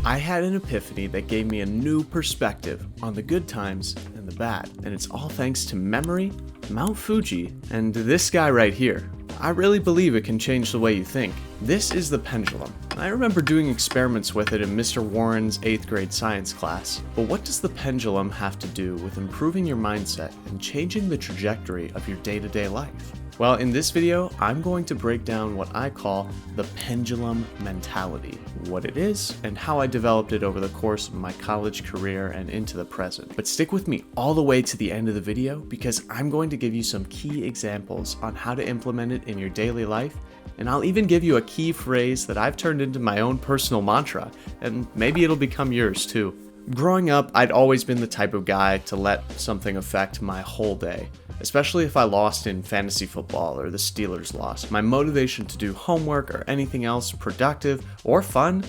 I had an epiphany that gave me a new perspective on the good times and the bad, and it's all thanks to memory, Mount Fuji, and this guy right here. I really believe it can change the way you think. This is the pendulum. I remember doing experiments with it in Mr. Warren's 8th grade science class. But what does the pendulum have to do with improving your mindset and changing the trajectory of your day-to-day life? Well, in this video, I'm going to break down what I call the pendulum mentality, what it is, and how I developed it over the course of my college career and into the present. But stick with me all the way to the end of the video because I'm going to give you some key examples on how to implement it in your daily life, and I'll even give you a key phrase that I've turned into my own personal mantra, and maybe it'll become yours too. Growing up, I'd always been the type of guy to let something affect my whole day. Especially if I lost in fantasy football or the Steelers lost. My motivation to do homework or anything else productive or fun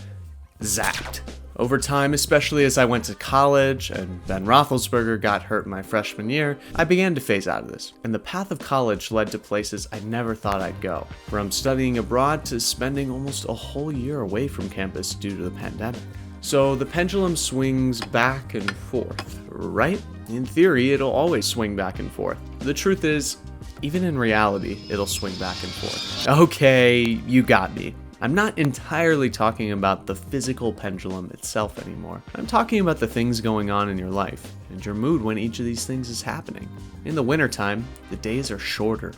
zapped. Over time, especially as I went to college and Ben Roethlisberger got hurt my freshman year, I began to phase out of this. And the path of college led to places I never thought I'd go. From studying abroad to spending almost a whole year away from campus due to the pandemic. So the pendulum swings back and forth, right? In theory, it'll always swing back and forth. The truth is, even in reality, it'll swing back and forth. Okay, you got me. I'm not entirely talking about the physical pendulum itself anymore. I'm talking about the things going on in your life and your mood when each of these things is happening. In the wintertime, the days are shorter,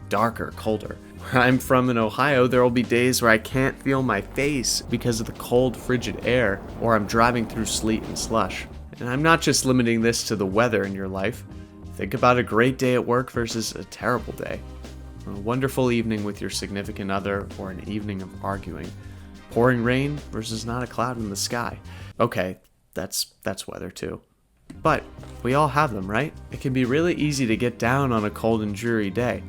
darker, colder. Where I'm from in Ohio, there will be days where I can't feel my face because of the cold, frigid air, or I'm driving through sleet and slush. And I'm not just limiting this to the weather in your life. Think about a great day at work versus a terrible day. A wonderful evening with your significant other or an evening of arguing. Pouring rain versus not a cloud in the sky. Okay, that's weather too. But we all have them, right? It can be really easy to get down on a cold and dreary day.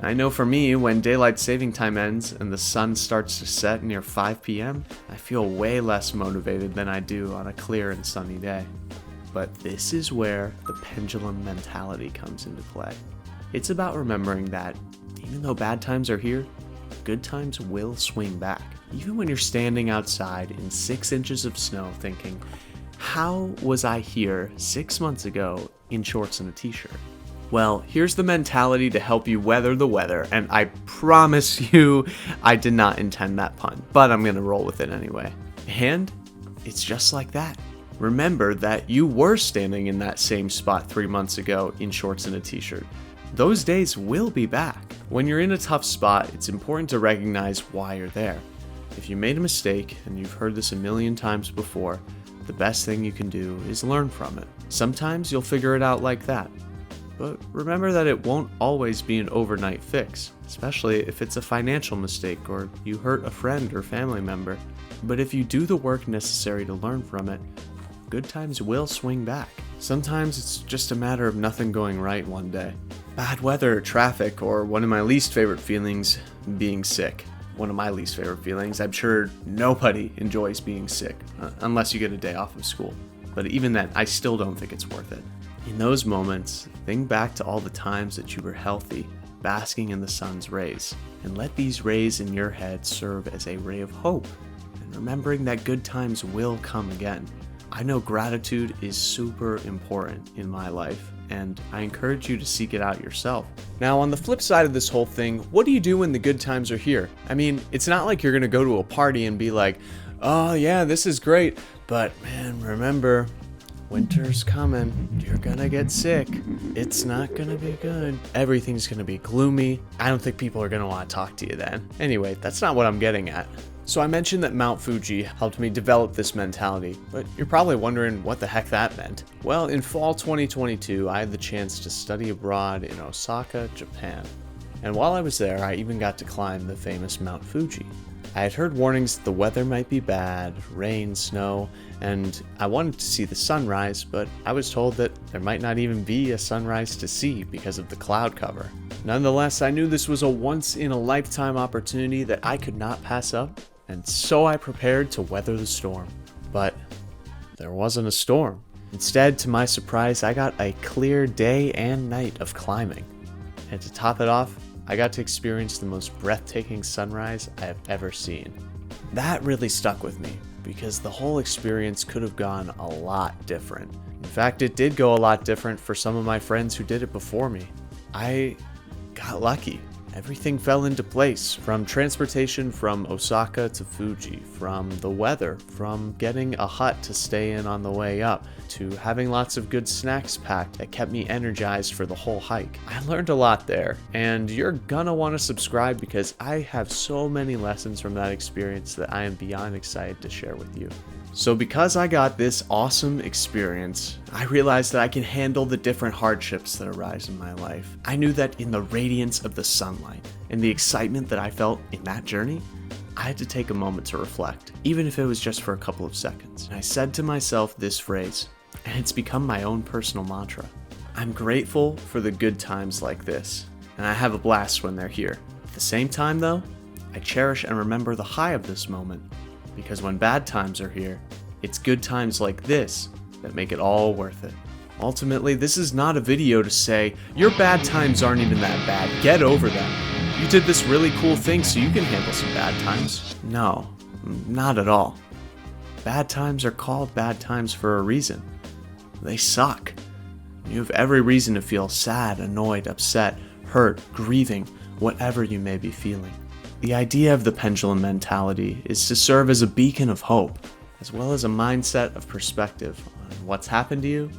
I know for me, when daylight saving time ends and the sun starts to set near 5 p.m., I feel way less motivated than I do on a clear and sunny day. But this is where the pendulum mentality comes into play. It's about remembering that even though bad times are here, good times will swing back. Even when you're standing outside in 6 inches of snow thinking, how was I here 6 months ago in shorts and a t-shirt? Well, here's the mentality to help you weather the weather, and I promise you I did not intend that pun, but I'm gonna roll with it anyway. And it's just like that. Remember that you were standing in that same spot 3 months ago in shorts and a t-shirt. Those days will be back. When you're in a tough spot, it's important to recognize why you're there. If you made a mistake, and you've heard this a million times before, the best thing you can do is learn from it. Sometimes you'll figure it out like that. But remember that it won't always be an overnight fix, especially if it's a financial mistake or you hurt a friend or family member. But if you do the work necessary to learn from it, good times will swing back. Sometimes it's just a matter of nothing going right one day. Bad weather, traffic, or one of my least favorite feelings, being sick. One of my least favorite feelings. I'm sure nobody enjoys being sick, unless you get a day off of school. But even then, I still don't think it's worth it. In those moments, think back to all the times that you were healthy, basking in the sun's rays, and let these rays in your head serve as a ray of hope, and remembering that good times will come again. I know gratitude is super important in my life, and I encourage you to seek it out yourself. Now, on the flip side of this whole thing, what do you do when the good times are here? I mean, it's not like you're gonna go to a party and be like, oh yeah, this is great, but man, remember, winter's coming. You're gonna get sick. It's not gonna be good. Everything's gonna be gloomy. I don't think people are gonna want to talk to you then. Anyway, that's not what I'm getting at. So I mentioned that Mount Fuji helped me develop this mentality, but you're probably wondering what the heck that meant. Well, in fall 2022, I had the chance to study abroad in Osaka, Japan. And while I was there, I even got to climb the famous Mount Fuji. I had heard warnings that the weather might be bad, rain, snow, and I wanted to see the sunrise, but I was told that there might not even be a sunrise to see because of the cloud cover. Nonetheless, I knew this was a once-in-a-lifetime opportunity that I could not pass up, and so I prepared to weather the storm. But there wasn't a storm. Instead, to my surprise, I got a clear day and night of climbing. And to top it off, I got to experience the most breathtaking sunrise I have ever seen. That really stuck with me. because the whole experience could have gone a lot different. In fact, it did go a lot different for some of my friends who did it before me. I got lucky. Everything fell into place, from transportation from Osaka to Fuji, from the weather, from getting a hut to stay in on the way up, to having lots of good snacks packed that kept me energized for the whole hike. I learned a lot there, and you're gonna want to subscribe because I have so many lessons from that experience that I am beyond excited to share with you. So because I got this awesome experience, I realized that I can handle the different hardships that arise in my life. I knew that in the radiance of the sunlight and the excitement that I felt in that journey, I had to take a moment to reflect, even if it was just for a couple of seconds. And I said to myself this phrase, and it's become my own personal mantra. I'm grateful for the good times like this, and I have a blast when they're here. At the same time though, I cherish and remember the high of this moment, because when bad times are here, it's good times like this that make it all worth it. Ultimately, this is not a video to say, your bad times aren't even that bad, get over them. You did this really cool thing so you can handle some bad times. No, not at all. Bad times are called bad times for a reason. They suck. You have every reason to feel sad, annoyed, upset, hurt, grieving, whatever you may be feeling. The idea of the pendulum mentality is to serve as a beacon of hope, as well as a mindset of perspective on what's happened to you,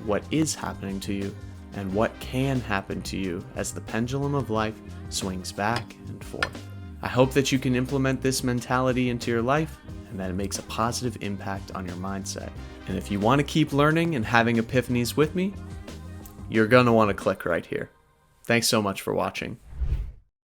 what is happening to you, and what can happen to you as the pendulum of life swings back and forth. I hope that you can implement this mentality into your life and that it makes a positive impact on your mindset. And if you want to keep learning and having epiphanies with me, you're going to want to click right here. Thanks so much for watching.